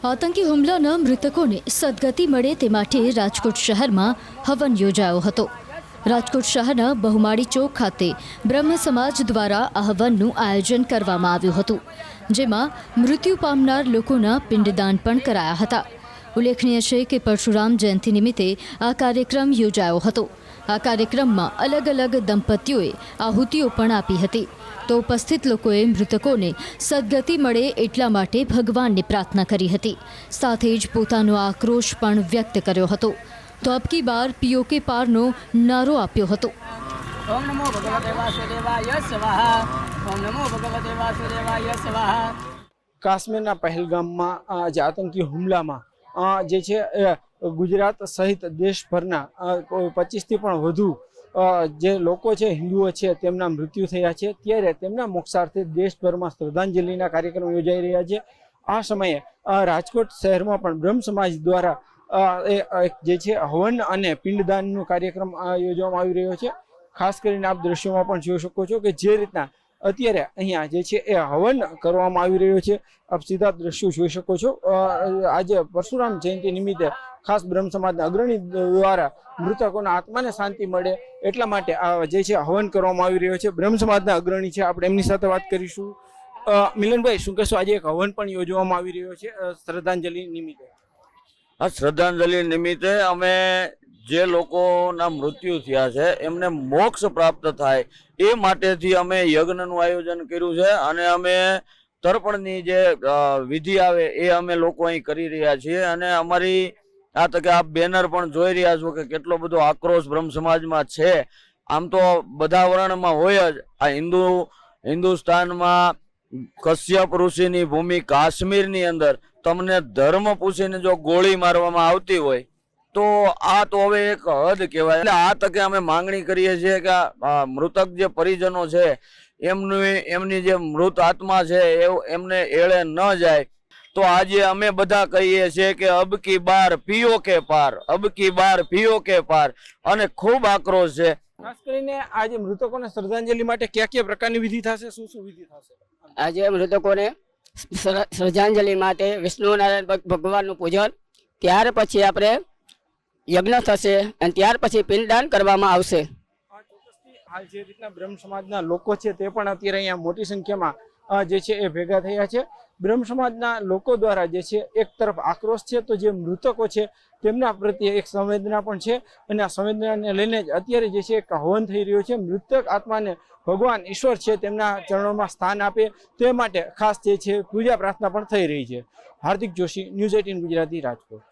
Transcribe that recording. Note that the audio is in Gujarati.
આતંકી હુમલાના મૃતકોને સદગતિ મળે તે માટે રાજકોટ શહેરમાં હવન યોજાયો હતો। રાજકોટ શહેરના બહુમાળી ચોક ખાતે બ્રહ્મ સમાજ દ્વારા આ હવનનું આયોજન કરવામાં આવ્યું હતું, જેમાં મૃત્યુ પામનાર લોકોના પિંડદાન પણ કરાયા હતા। ઉલ્લેખનીય છે કે પરશુરામ જયંતિ નિમિત્તે આ કાર્યક્રમ યોજાયો હતો। આ કાર્યક્રમમાં અલગ અલગ દંપતીઓએ આહુતિઓ પણ આપી હતી, તો ઉપસ્થિત લોકોએ મૃતકોને સદગતિ મળે એટલા માટે ભગવાનને પ્રાર્થના કરી હતી, સાથે જ પોતાનો આક્રોશ પણ વ્યક્ત કર્યો હતો। તો અબકી બાર પીઓકે પારનો નારો આપ્યો હતો। ઓમ નમો ભગવતે વાસુદેવાય સ્વાહા, ઓમ નમો ભગવતે વાસુદેવાય સ્વાહા। કાશ્મીરના પહેલગામમાં જે આતંકી હુમલામાં જે છે ગુજરાત સહિત દેશભરના 25થી પણ વધુ જે લોકો છે, હિન્દુઓ છે, તેમના મૃત્યુ થયા છે। ત્યારે તેમના મોક્ષાર્થે દેશભરમાં શ્રદ્ધાંજલિના કાર્યક્રમો યોજાઈ રહ્યા છે। આ સમયે રાજકોટ શહેરમાં પણ બ્રહ્મ સમાજ દ્વારા જે છે હવન અને પિંડદાનનો કાર્યક્રમ યોજવામાં આવી રહ્યો છે। ખાસ કરીને આપ દ્રશ્યોમાં પણ જોઈ શકો છો કે જે રીતના અત્યારે અહીંયા જે છે એ હવન કરવામાં આવી રહ્યો છે। આપ સીધા દ્રશ્યો જોઈ શકો છો। આજે પરશુરામ જયંતિ નિમિત્તે ખાસ બ્રહ્મ સમાજના અગ્રણી દ્વારા મૃતકોના આત્માને શાંતિ મળે એટલા માટે આ જે છે હવન કરવામાં આવી રહ્યો છે। બ્રહ્મ સમાજના અગ્રણી છે, આપણે એમની સાથે વાત કરીશું। મિલનભાઈ, શું કહેશો? આજે એક હવન પણ યોજવામાં આવી રહ્યો છે શ્રદ્ધાંજલિ નિમિત્તે। આ શ્રદ્ધાંજલિ નિમિત્તે અમે જે લોકોના મૃત્યુ થયા છે એમને મોક્ષ પ્રાપ્ત થાય એ માટેથી અમે યજ્ઞનું આયોજન કર્યું છે, અને અમે તર્પણની જે વિધિ આવે એ અમે લોકો અહીં કરી રહ્યા છીએ। અને અમારી આ તકે આપ બેનર પણ જોઈ રહ્યા છો કે કેટલો બધો આક્રોશ બ્રહ્મ સમાજમાં છે। આમ તો બધા વર્ણમાં હોય જ। આ હિન્દુસ્તાનમાં કશ્યપ ઋષિની ભૂમિ કાશ્મીરની અંદર તમને ધર્મ પૂછીને જો ગોળી મારવામાં આવતી હોય તો આ તો હવે એક હદ કહેવાય। એટલે આ તકે અમે માંગણી કરીએ છીએ કે મૃતક જે પરિજનો છે એમની જે મૃત આત્મા છે એમને એળે ન જાય। તો આજે અમે બધા કહીએ છીએ કે અબ કી બાર પીઓ કે પાર, અબ કી બાર પીઓ કે પાર, અને ખૂબ આક્રોશ છે। ખાસ કરીને આજે મૃતકોને શ્રદ્ધાંજલિ માટે કયા પ્રકારની વિધિ થશે, શું શું વિધિ થશે? આજે મૃતકોને શ્રદ્ધાંજલિ માટે વિષ્ણુ નારાયણ ભગવાનનું પૂજન, ત્યાર પછી આપણે યજ્ઞ થશે અને ત્યાર પછી પિંડદાન કરવામાં આવશે। હાલ જે રીતના બ્રહ્મ સમાજના લોકો છે તે પણ અત્યારે અહીંયા મોટી સંખ્યામાં જે છે એ ભેગા થયા છે। બ્રહ્મ સમાજના લોકો દ્વારા જે છે એક તરફ આક્રોશ છે, તો જે મૃતકો છે તેમના પ્રત્યે એક સંવેદના પણ છે, અને આ સંવેદનાને લઈને જ અત્યારે જે છે એક હવન થઈ રહ્યો છે। મૃતક આત્માને ભગવાન ઈશ્વર છે તેમના ચરણોમાં સ્થાન આપે તે માટે ખાસ જે છે પૂજા પ્રાર્થના પણ થઈ રહી છે। હાર્દિક જોશી, ન્યૂઝ 18 ગુજરાતી, રાજકોટ।